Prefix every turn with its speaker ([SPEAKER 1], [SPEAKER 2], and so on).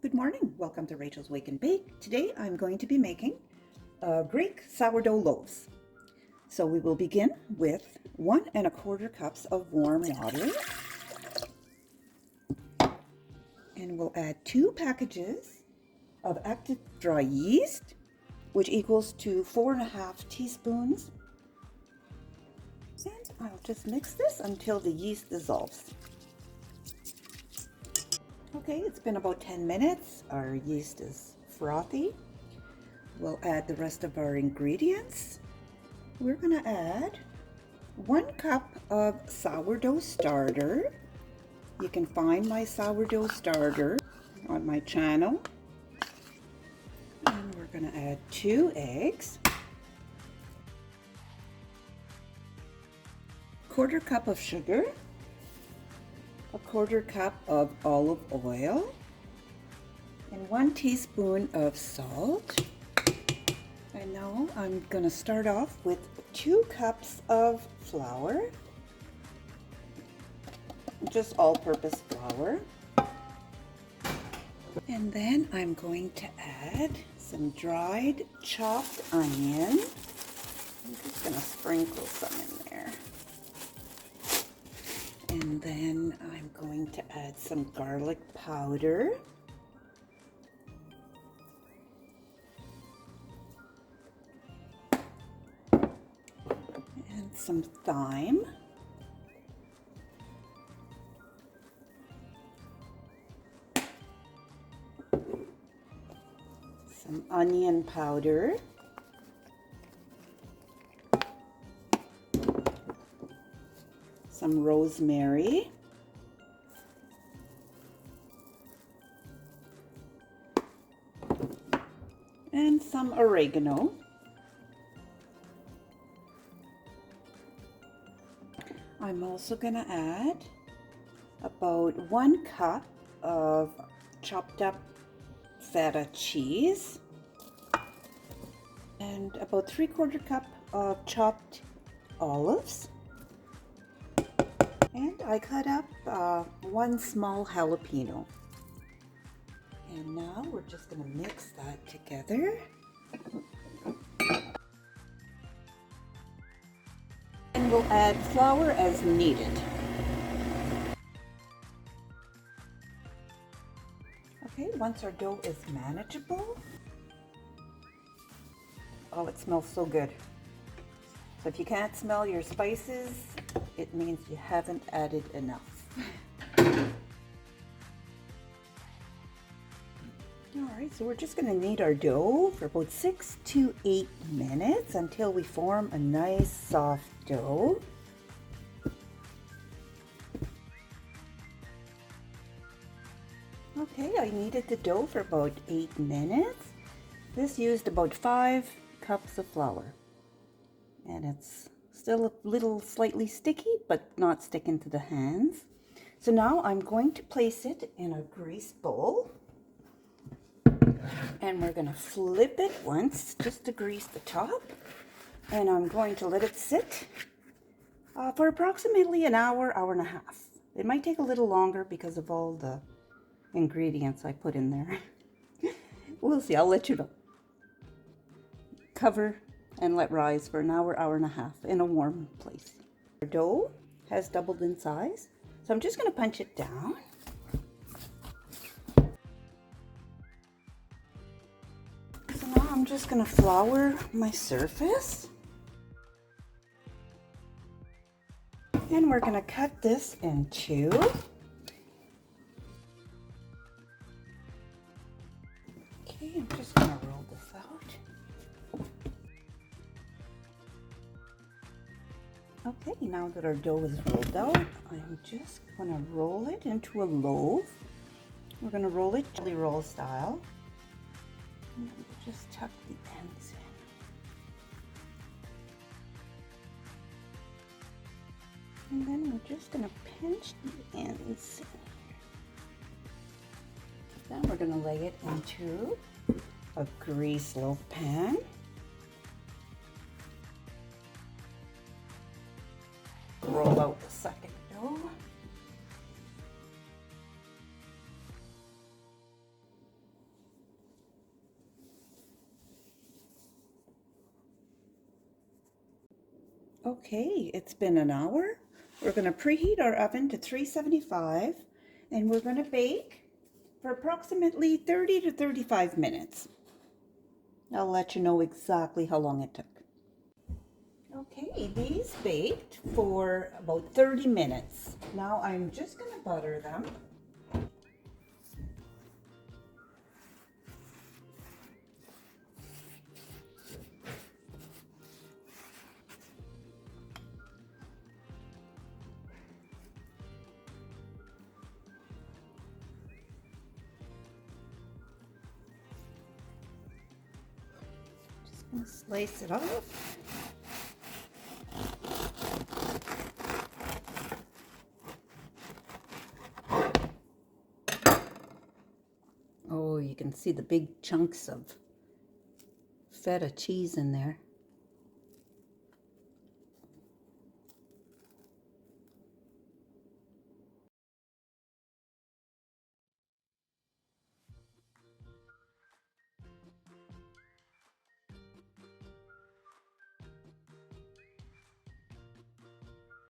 [SPEAKER 1] Good morning. Welcome to Rachel's Wake and Bake. Today I'm going to be making Greek sourdough loaves. So we will begin with 1¼ cups of warm water. And we'll add 2 packages of active dry yeast, which equals to 4½ teaspoons. And I'll just mix this until the yeast dissolves. Okay, it's been about 10 minutes. Our yeast is frothy. We'll add the rest of our ingredients. We're going to add 1 cup of sourdough starter. You can find my sourdough starter on my channel. And we're going to add 2 eggs, 1/4 cup of sugar, 1/4 cup of olive oil, and 1 teaspoon of salt. And now I'm going to start off with 2 cups of flour, just all-purpose flour. And then I'm going to add some dried chopped onion. I'm just going to sprinkle some in there. And then I'm going to add some garlic powder. And some thyme. Some onion powder. Some rosemary. And some oregano. I'm also going to add about 1 cup of chopped up feta cheese and about 3/4 cup of chopped olives. And I cut up 1 small jalapeno. And now we're just going to mix that together. And we'll add flour as needed. Okay, once our dough is manageable, oh, it smells so good. So if you can't smell your spices, it means you haven't added enough. Alright, so we're just going to knead our dough for about 6 to 8 minutes until we form a nice soft dough. Okay, I kneaded the dough for about 8 minutes. This used about 5 cups of flour. And it's still a little slightly sticky, but not sticking to the hands. So now I'm going to place it in a grease bowl. And we're going to flip it once just to grease the top. And I'm going to let it sit for approximately an hour, hour and a half. It might take a little longer because of all the ingredients I put in there. We'll see. I'll let you know. Cover and let rise for an hour, hour and a half in a warm place. Our dough has doubled in size, so I'm just going to punch it down. So now I'm just going to flour my surface. And we're going to cut this in 2. Okay, I'm just going to roll this out. Okay, now that our dough is rolled out, I'm just going to roll it into a loaf. We're going to roll it jelly roll style. And then we'll just tuck the ends in. And then we're just going to pinch the ends. Then we're going to lay it into a greased loaf pan. Roll out the second dough. Okay, it's been an hour. We're going to preheat our oven to 375 and we're going to bake for approximately 30 to 35 minutes. I'll let you know exactly how long it took. Okay, these baked for about 30 minutes. Now I'm just going to butter them. Just going to slice it off. Oh, you can see the big chunks of feta cheese in there.